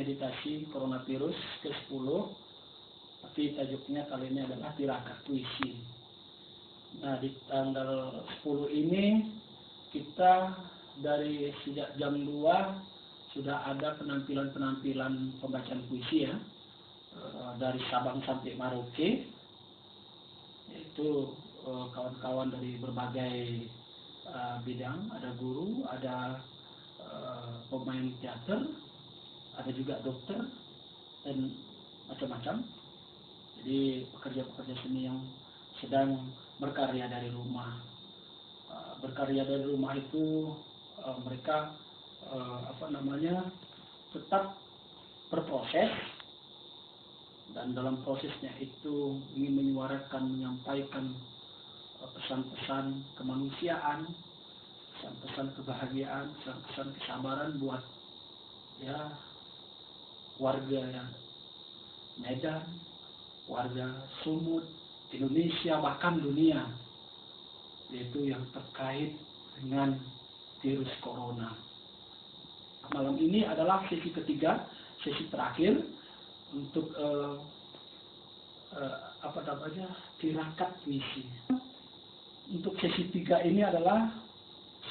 meditasi coronavirus ke-10, tapi tajuknya kali ini adalah tirakat puisi. Nah, di tanggal 10 ini kita dari sejak jam 2 sudah ada penampilan-penampilan pembacaan puisi ya, dari Sabang sampai Merauke, yaitu kawan-kawan dari berbagai bidang, ada guru, ada pemain teater, ada juga dokter, dan macam-macam. Jadi pekerja-pekerja seni yang sedang berkarya dari rumah. Berkarya dari rumah itu mereka tetap berproses, dan dalam prosesnya itu ingin menyuarakan, menyampaikan pesan-pesan kemanusiaan, pesan-pesan kebahagiaan, pesan-pesan kesabaran buat ya warga yang Medan, warga Sumut, Indonesia, bahkan dunia, yaitu yang terkait dengan virus corona. Malam ini adalah sesi ketiga, sesi terakhir untuk tirakat puisi. Untuk sesi 3 ini adalah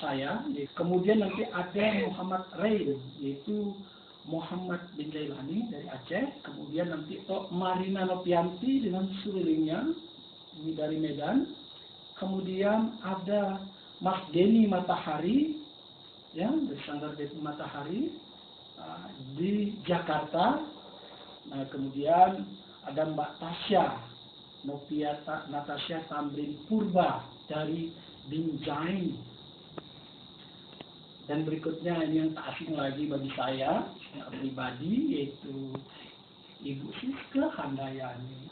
saya, kemudian nanti ada Muhammad Rain, yaitu Muhammad bin Jailani dari Aceh, kemudian nanti Marina Nopianti dengan sekelilingnya, ini dari Medan, kemudian ada Mas Denny Matahari, ya, dari Sanggar Denny Matahari di Jakarta. Nah, kemudian ada Mbak Tasya Natasha Tamrin Purba dari Binjai. Dan berikutnya ini yang tak asing lagi bagi saya pribadi, yaitu Ibu Siska Handayani.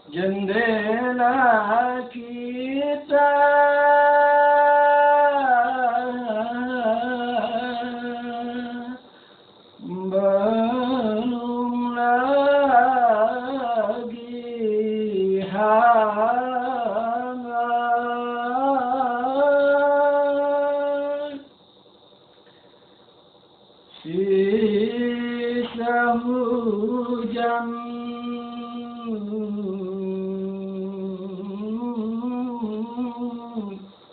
Jendela kita belum lagi hangat, sisa hujan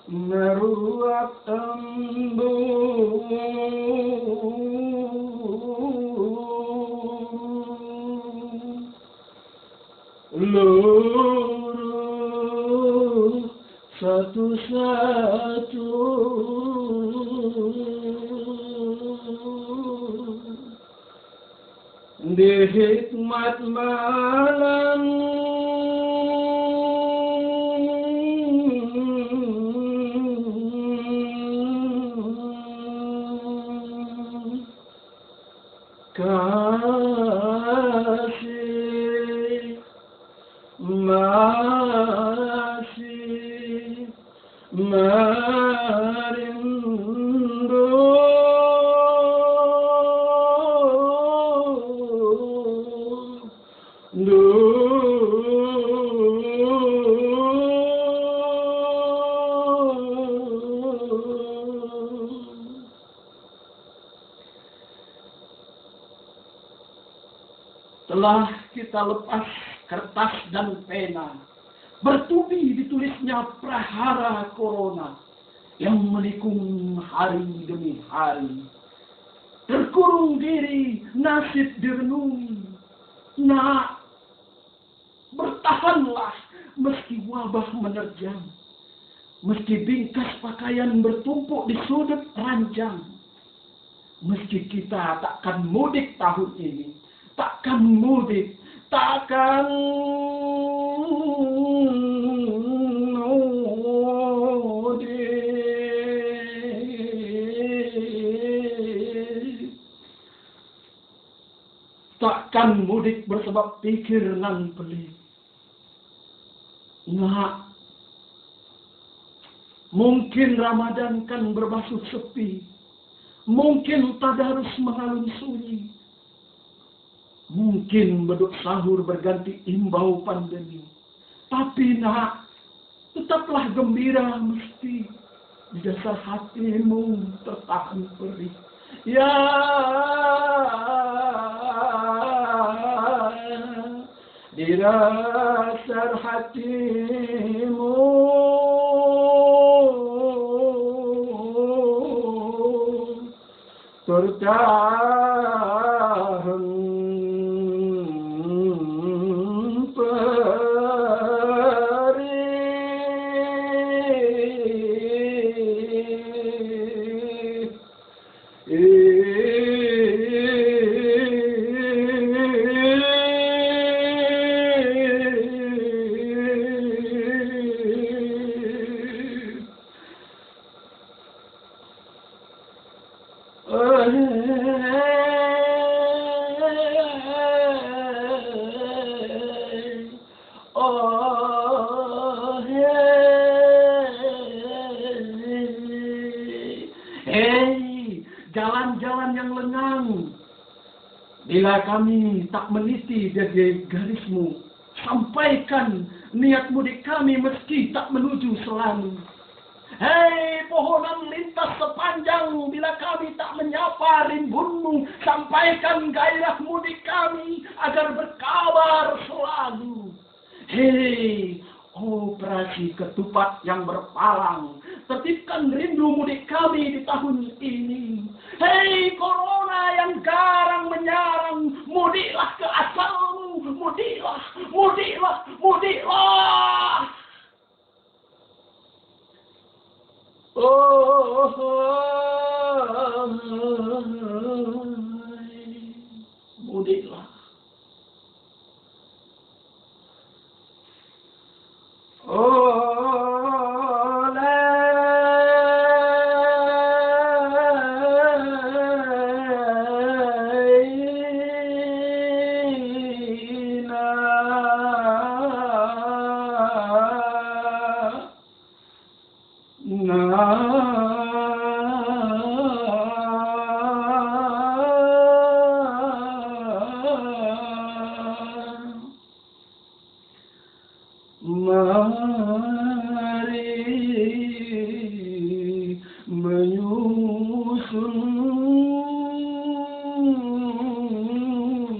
meruap embun, luruh satu-satu, di hikmat malam kasih masih merindu, telah kita lepas kertas dan pena, bertubi ditulisnya prahara corona yang menikung hari demi hari. Terkurung diri, nasib direnungi. Nak, bertahanlah meski wabah menerjang, meski bingkas pakaian bertumpuk di sudut ranjang, meski kita takkan mudik tahun ini, takkan mudik, takkan mudik. Takkan mudik bersebab pikir nan pelik. Nah, mungkin Ramadan kan berbasuh sepi. Mungkin tadarus mengalun sunyi. Mungkin beduk sahur berganti imbau pandemi. Tapi nak, tetaplah gembira mesti. Di dasar hatimu tertahan perih. Ya, di dasar hatimu tertahan jalan-jalan yang lengang. Bila kami tak meniti dari garismu, sampaikan niat mudik kami meski tak menuju selalu. Hei pohonan lintas sepanjang, bila kami tak menyapa rimbunmu, sampaikan gairah mudik kami agar berkabar selalu. Hei operasi ketupat yang berpalang, tertibkan rindu mudik kami di tahun ini. Hei corona yang garang menyarang, mudiklah ke asalmu, mudiklah, mudiklah, mudiklah. Oh, mudiklah. Mari menyusun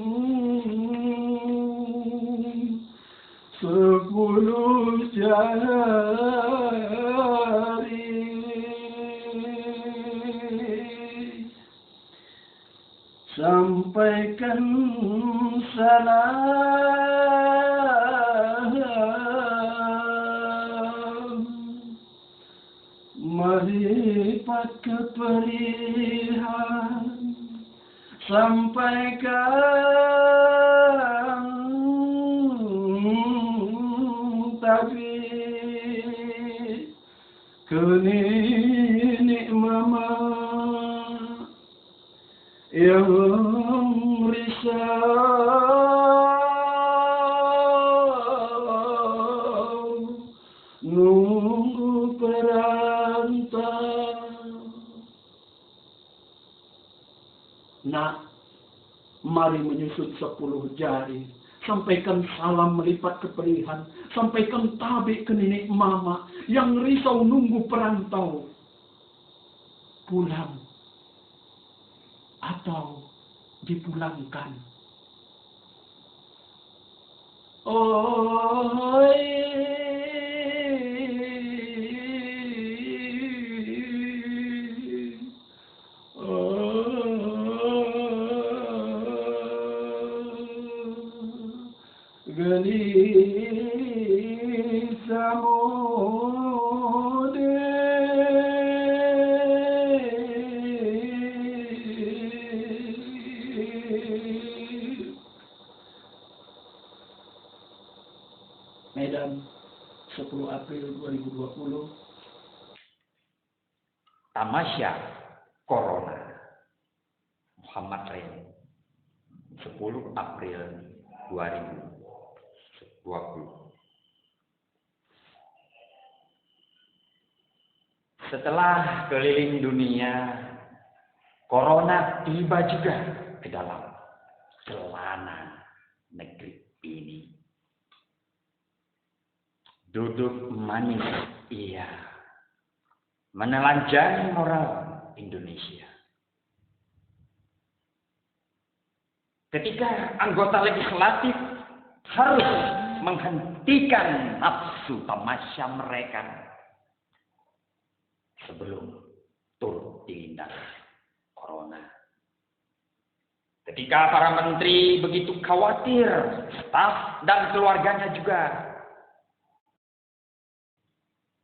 sepuluh jari, sampaikan salam, melipat keperihan, sampaikan tabir ke nenek mama yang risau nunggu perantau. Nak, mari menyusut 10 jari, sampaikan salam melipat keperihan, sampaikan tabik ke nenek mama yang risau nunggu perantau. Pulang atau dipulangkan. Oh, gelisah mudik Medan, 10 April 2020. Tamasya Corona. Muhammad Reni. 10 April 2020. Setelah keliling dunia, corona tiba juga ke dalam celana negeri ini. Duduk manis ia menelanjangi moral Indonesia. Ketika anggota legislatif harus menghentikan nafsu tamasya mereka sebelum turut dilindas corona. Ketika para menteri begitu khawatir, staf dan keluarganya juga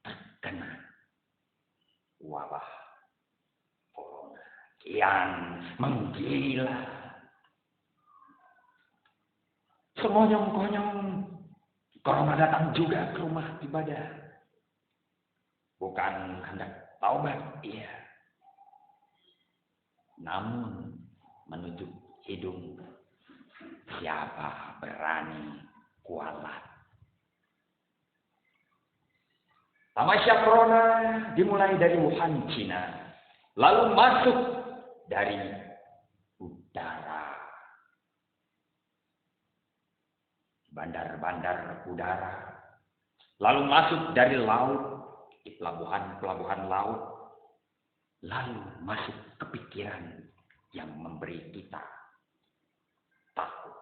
terkena wabah corona yang menggila. Semonyong-konyong corona datang juga ke rumah ibadah. Bukan hendak taubat, iya. Namun menutup hidung. Siapa berani kualat? Tamasya corona dimulai dari Wuhan, Cina. Lalu masuk dari udara. Bandar-bandar udara, lalu masuk dari laut, di pelabuhan-pelabuhan laut, lalu masuk ke pikiran yang memberi kita takut.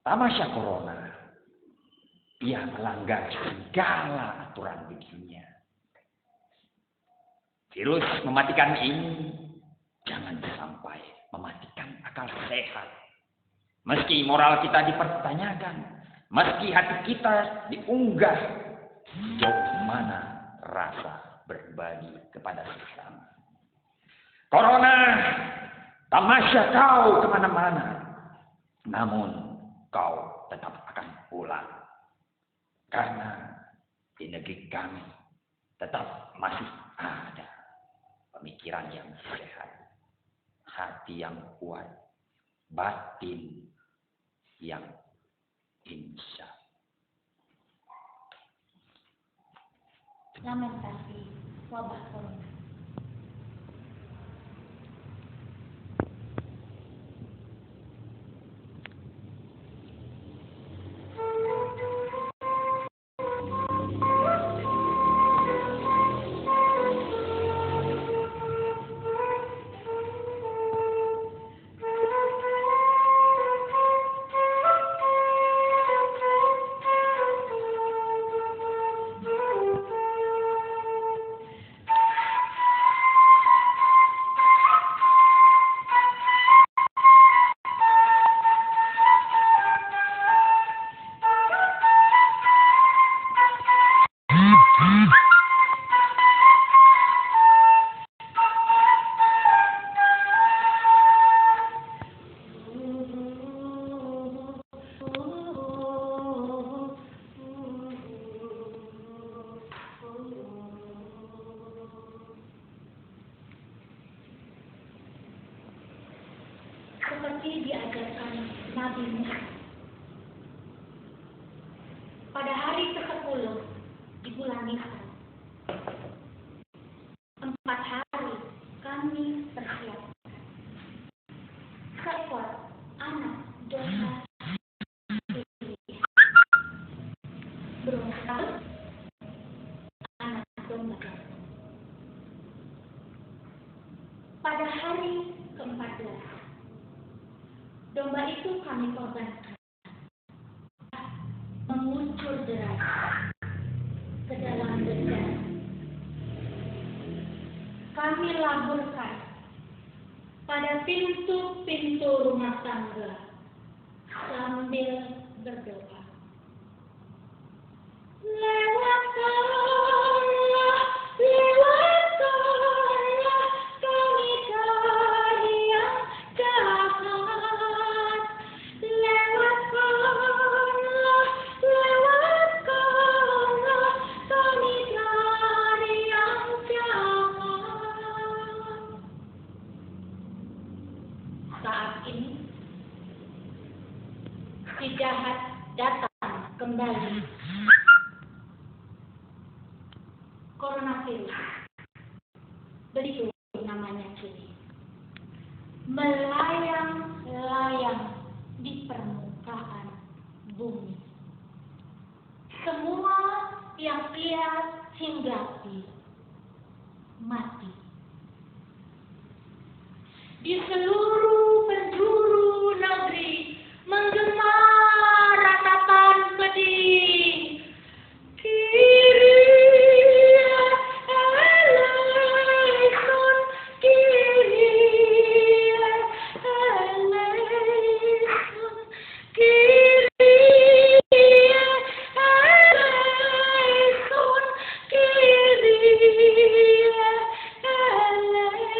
Tamasya corona, ia melanggar segala aturan di dunia. Virus mematikan ini jangan sampai mematikan akal sehat. Meski moral kita dipertanyakan, meski hati kita diunggah, sejauh mana rasa berbagi kepada sesama. Corona, tamasya kau kemana-mana, namun kau tetap akan pulang. Karena di negeri kami tetap masih ada pemikiran yang sehat, hati yang kuat, batin yang insya. Lamentasi wabah corona. Seperti diajarkan Nabi Musa. Pada hari ke-10 di bulan Nisan, 4 hari kami persiapkan seekor anak domba berusia anak domba. Pada hari ke-14, domba itu kami korbankan, mengucur deras ke dalam benda. Kami laburkan pada pintu-pintu rumah tangga sambil berdoa. Lewatkanlah, lewatkanlah kami dari yang jahat. Lewatkanlah, lewatkanlah kami dari yang jahat. Saat ini si jahat datang kembali. Coronavirus, begitu namanya kini, melayang-layang di permukaan bumi. Semua yang ia hinggapi mati. Di seluruh penjuru negeri menggema ratapan pedih. Kyrie eleison, Kyrie eleison, Kyrie eleison, Kyrie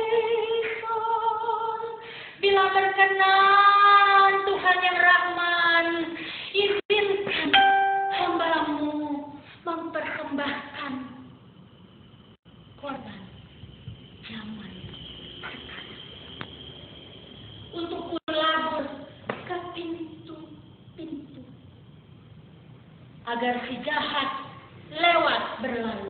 eleison. Bila berkenan Tuhan yang Rahman, izinkan hamba-Mu mempersembahkan korban zaman sekarang untuk kulabur ke pintu-pintu agar si jahat lewat berlalu.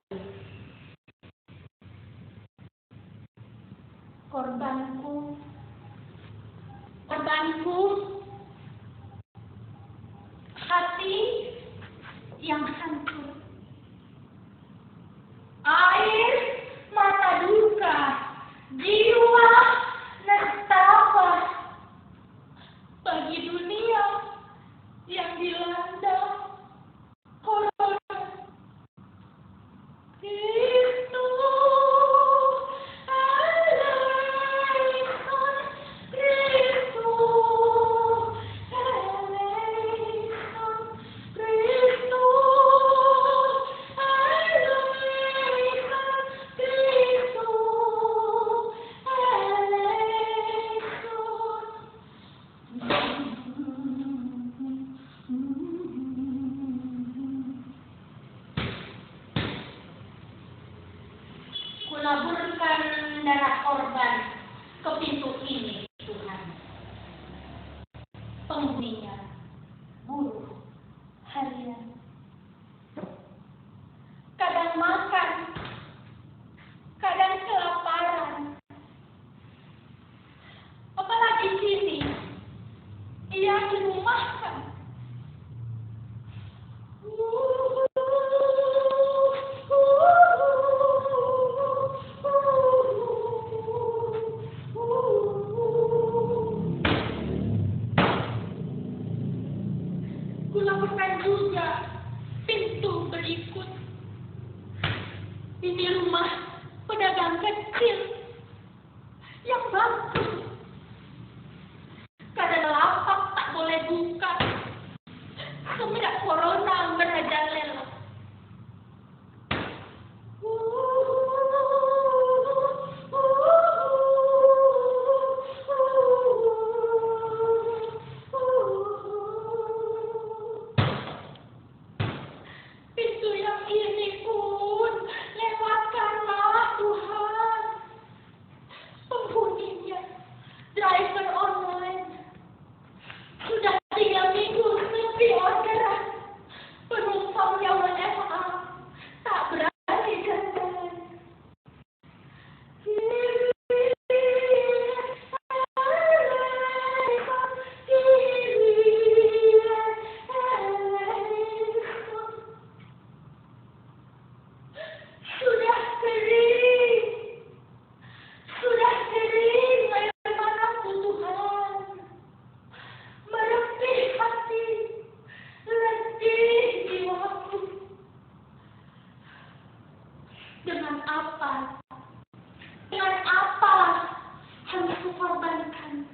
Korbanku, hati yang hancur, air mata duka, jiwa nestapa bagi dunia yang dilanda corona. Kulaburkan darah korban ke pintu ini, Tuhan. Penghuninya buruh harian, kadang makan, kadang kelaparan. Apalagi kini ia dirumahkan. Kulaburkan juga pintu berikut. Ini rumah pedagang kecil yang bangkrut. Kadang lapak tak boleh buka semenjak corona merajalela. Pintu yang ini pun lewatkanlah Tuhan. Penghuninya driver online. Sudah 3 minggu sepi orderan. Penumpangnya WFA, tak berani jalan. Sudah kering air mataku Tuhan. Merepih hati, letih jiwaku. Dengan apa harus kukorbankan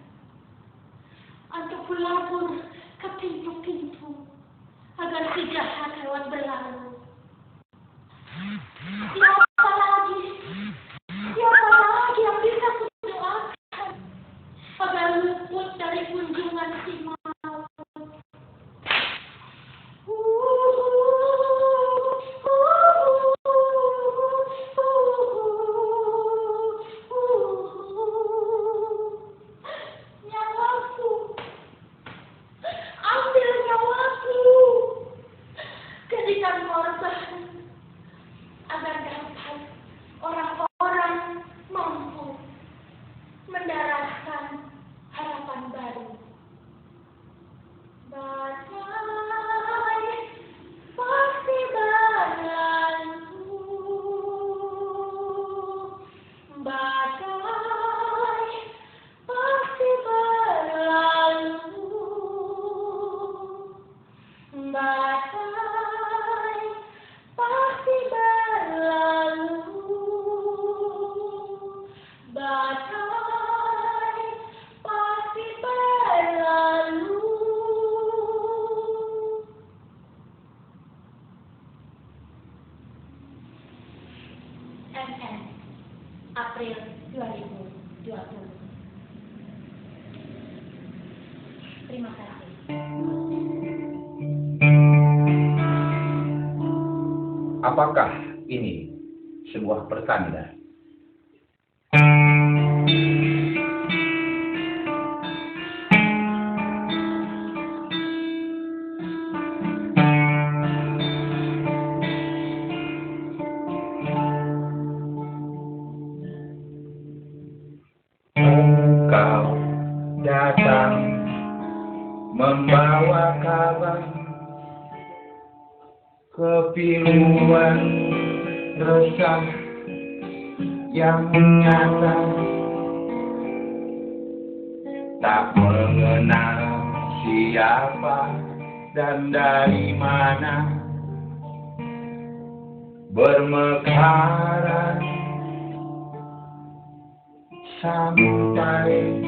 untuk kulabur ke pintu-pintu agar si jahat lewat berlalu? Siapa lagi yang bisa kudoakan agar luput dari kunjungan si maut? Nyata Terima kasih. Apakah ini sebuah pertanda? Engkau datang membawa kabar kepiluan resah yang nyata, tak mengenal siapa dan dari mana, bermekaran sampai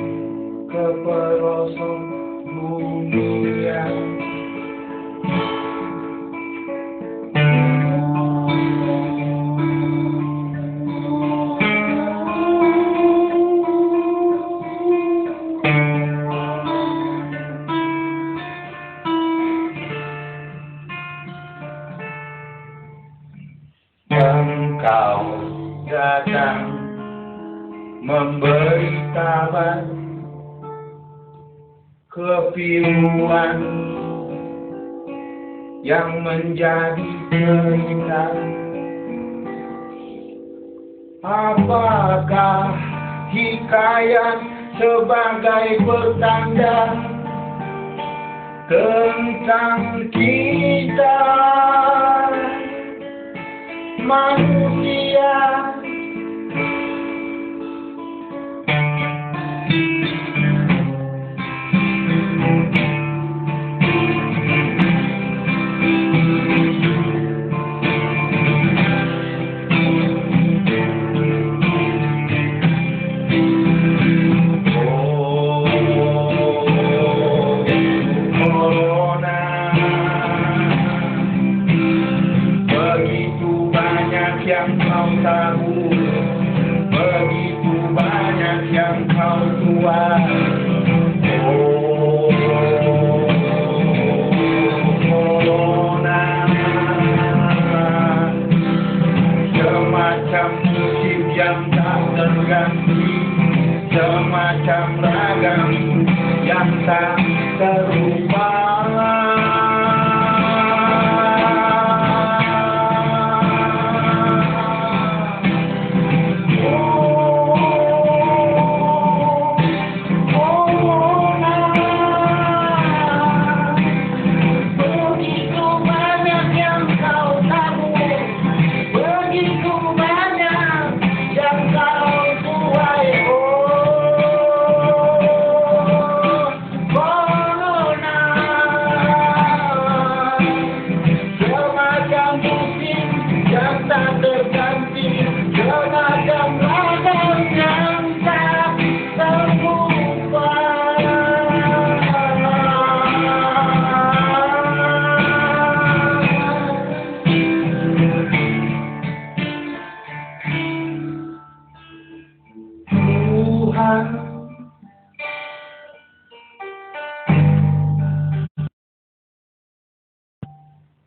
ke pelosok dunia. Engkau datang memberi kabar kepiluan yang menjadi cerita. Apakah hikayat sebagai pertanda tentang kita manusia? Yang kau tahu, begitu banyak yang kau tuai. Oh, corona, semacam musim yang tak terganti, semacam ragam yang tak terlupa.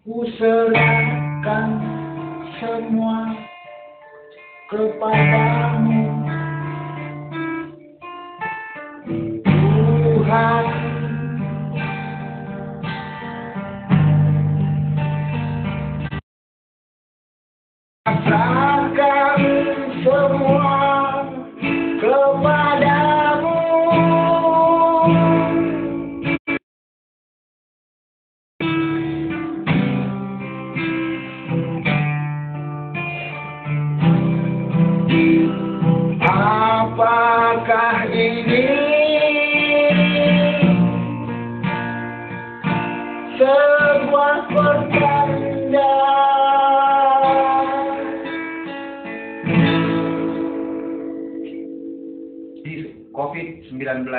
Ku serahkan semua kepadamu, Tuhan. Serahkan semua kepadamu. Apakah ini sebuah pertanda di COVID-19?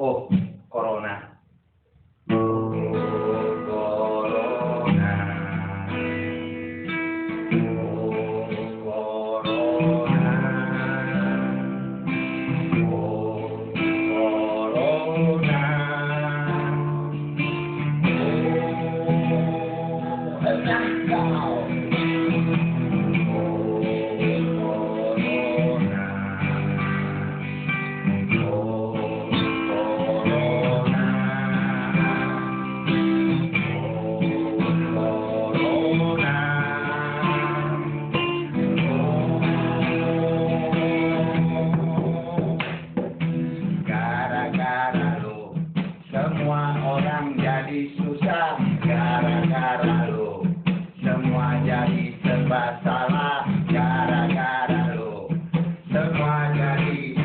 Oh, corona. gara-gara lu. Semua orang jadi susah gara-gara lu. Semua jadi serba salah gara-gara lu. Semua jadi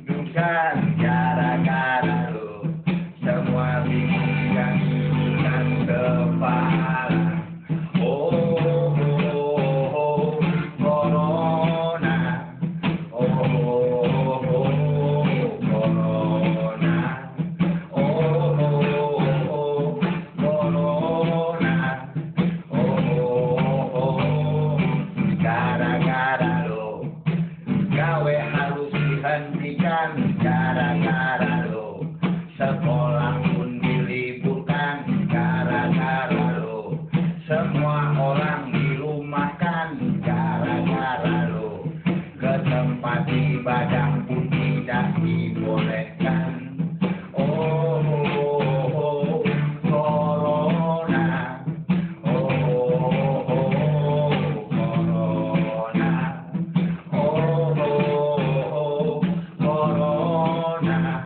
dukan gara-gara lu. Semua bingung dan bukan kepala. Oh, oh, oh, corona. Oh, oh, corona. Oh, corona. Gara-gara lo, gawe harus dihentikan gara-gara lo. Sekolah pun diliburkan gara-gara lo. Semua orang dirumahkan gara-gara lo. Ke tempat ibadah pun tidak dibolehkan. Oh, corona. Oh, corona. Oh, corona.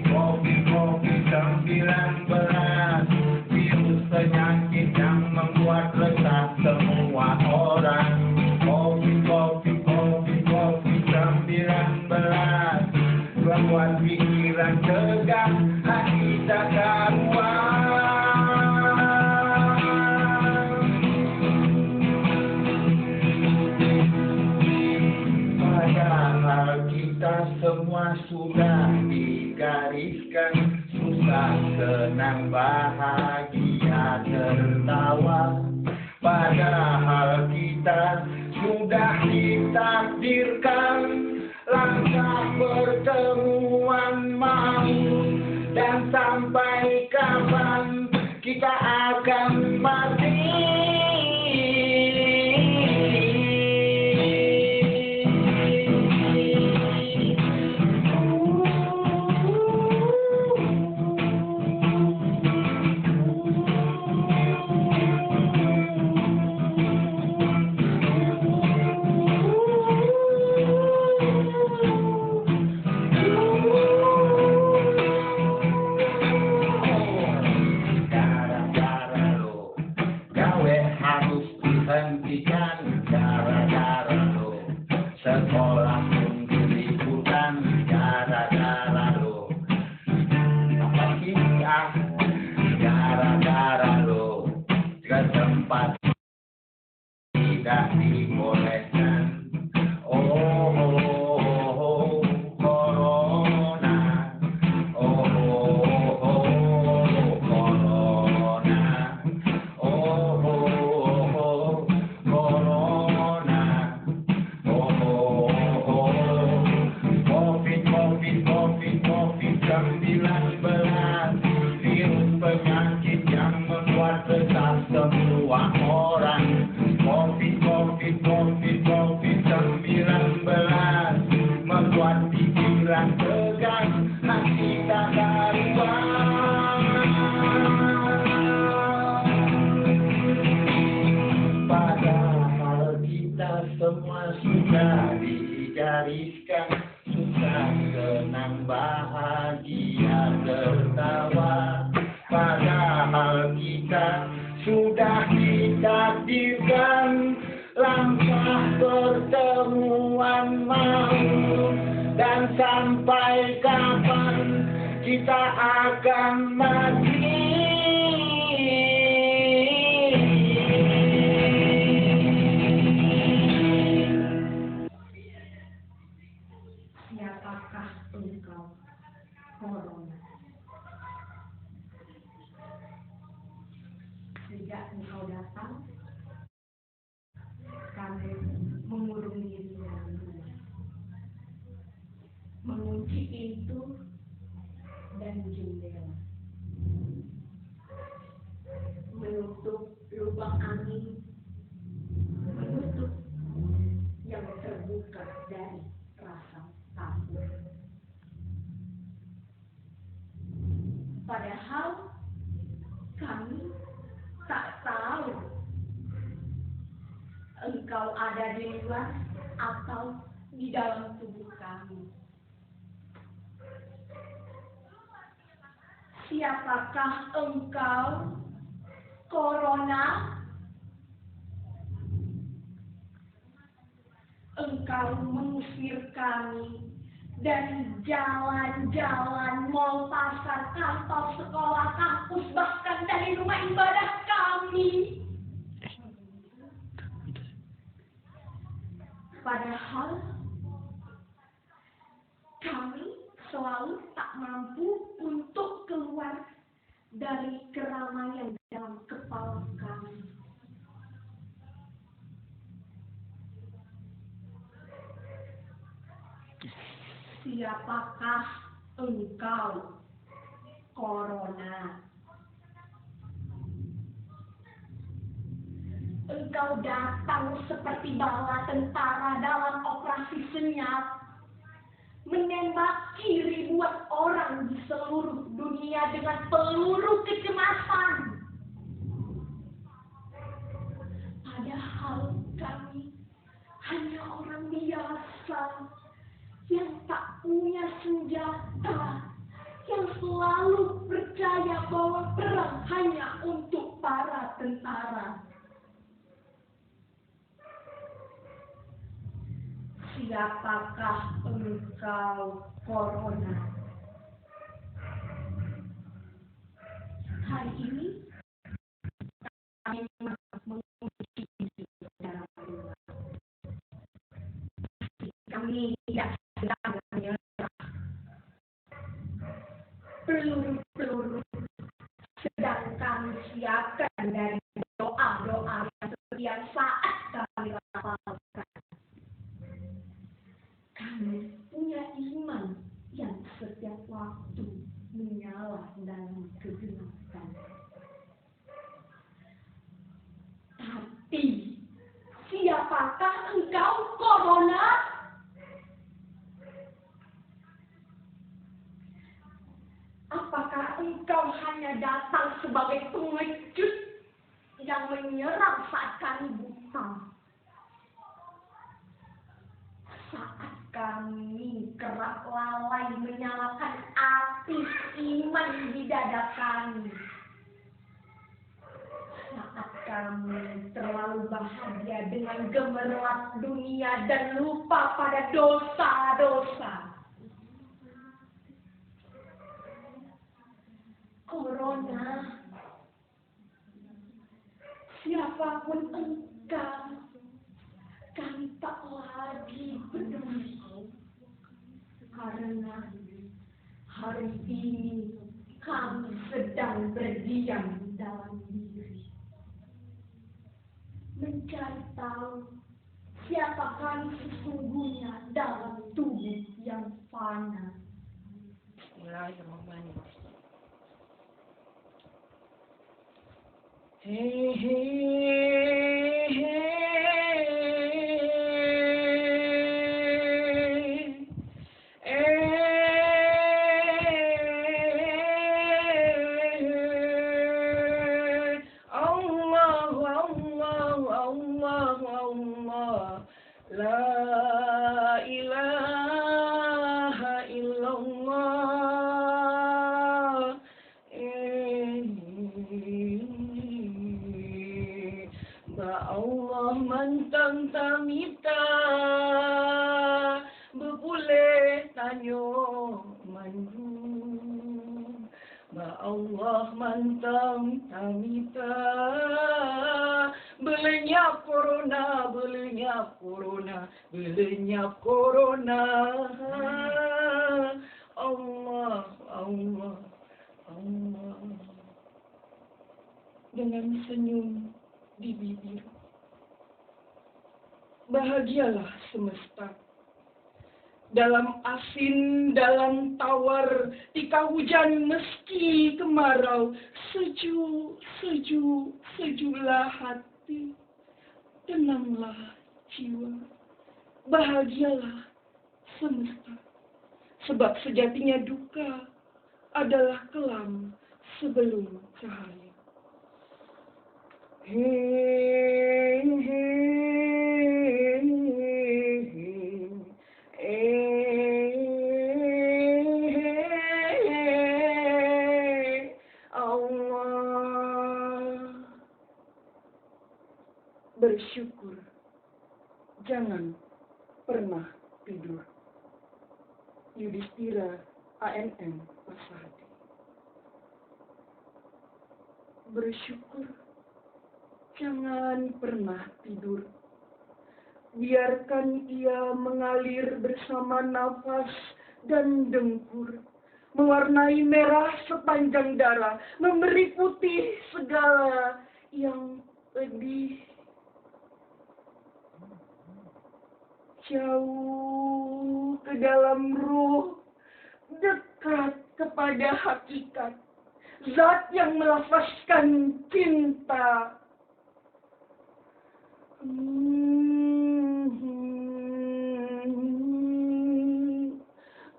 COVID-19, virus penyakit yang membuat resah semua orang. COVID-19, membuat pikiran tegang, hati tak karuan. Padahal kita semua sudah digariskan, susah, senang, bahagia, tertawa. Padahal kita sudah ditakdirkan langkah pertemuan maut, dan sampai kapan kita akan mati. Hentikan gara-gara lo. Sekolah pun diliburkan gara-gara lo. Apa sih gara-gara lo. Ke tempat tidak dibolehkan. Oh, corona. Oh, corona. Oh, COVID-19, virus penyakit yang membuat resah semua orang. COVID-19, membuat pikiran tegang, hati tak karuan. Padahal kita semua sudah digariskan, susah, senang, bahagia, tertawa. Padahal kita sudah ditakdirkan langkah pertemuan maut, dan sampai kapan kita akan mati. Siapakah engkau, corona? Sejak engkau datang, kami mengurung diri dalam rumah, mengunci pintu dan jendela, menutup lubang angin, menutup yang terbuka dari rasa takut. Padahal kami tak tahu engkau ada di luar atau di dalam tubuh kami. Siapakah engkau, Corona? Engkau mengusir kami dari jalan-jalan, mal, pasar, kantor, sekolah, kampus, bahkan dari rumah ibadah kami. Padahal kami selalu tak mampu untuk keluar dari keramaian dalam kepala kami. Siapakah engkau, Corona? Engkau datang seperti bala tentara dalam operasi senyap, menembaki ribuan orang di seluruh dunia dengan peluru kecemasan. Padahal kami hanya orang biasa yang tak punya senjata, yang selalu percaya bahwa perang hanya untuk para tentara. Siapakah engkau, Corona? Hari ini kami mengunci dalam rumah. Kami tidak sedang menyerah. Peluru-peluru sedang kami siapkan dari doa-doa yang setiap saat kami lafalkan. Kami punya iman yang setiap waktu menyala dalam kegelapan. Tapi siapakah engkau, Corona? Apakah engkau hanya datang sebagai pengecut yang menyerang saat kami buta? Saat kami kerap lalai menyalakan api iman di dada kami. Saat kami terlalu bahagia dengan gemerlap dunia dan lupa pada dosa-dosa. Corona, siapapun engkau, kami tak lagi peduli. Karena hari ini kami sedang berdiam dalam diri, mencari tahu siapa kami sesungguhnya dalam tubuh yang fana. Bismillahirrahmanirrahim. Hey, hey, hey. Allah, Allah, Allah, Allah, la ilaha illallah. Ba Allah mantang tamita bepule tanyo mandu. Ba Allah mantang tamita belenyap corona, belenyap corona, belenyap corona. Allah, Allah, Allah. Dengan senyum di bibir. Bahagialah semesta. Dalam asin, dalam tawar, tika hujan meski kemarau, sejuk, sejuk, sejuklah hati, tenanglah jiwa. Bahagialah semesta. Sebab sejatinya duka adalah kelam sebelum cahaya. Hey, hey, hey. bersyukur. Jangan pernah tidur. Yudhistira ANM Masardi. Bersyukur. Jangan pernah tidur. Biarkan ia mengalir bersama nafas dan dengkur. Mewarnai merah sepanjang darah, memberi putih segala yang pedih. Jauh ke dalam ruh, dekat kepada hakikat, zat yang melafazkan cinta.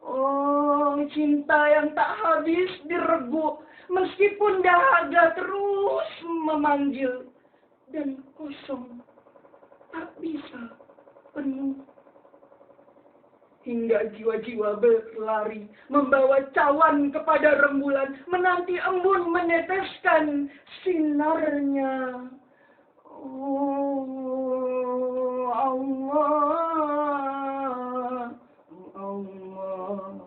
Oh, cinta yang tak habis diregu, meskipun dahaga terus memanggil, dan kosong tak bisa penuh. Hingga jiwa-jiwa berlari, membawa cawan kepada rembulan, menanti embun meneteskan sinarnya. Oh Allah, Allah.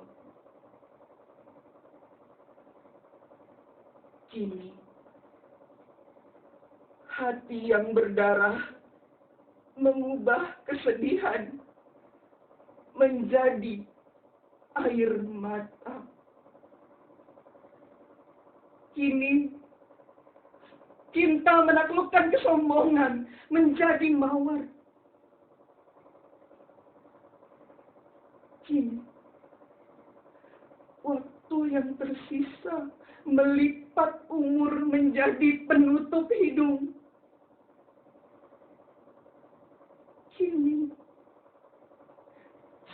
Kini, hati yang berdarah mengubah kesedihan menjadi air mata. Kini, cinta menaklukkan kesombongan menjadi mawar. Kini, waktu yang tersisa melipat umur menjadi penutup hidung. Kini,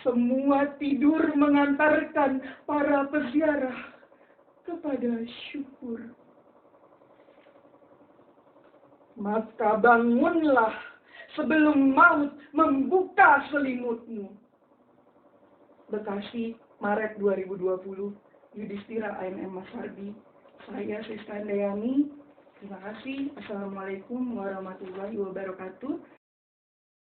semua tidur mengantarkan para peziarah kepada syukur. Maka bangunlah sebelum maut membuka selimutmu. Bekasi, Maret 2020, Yudhistira ANM Masardi. Saya Siska Handayani. Terima kasih. Assalamualaikum warahmatullahi wabarakatuh.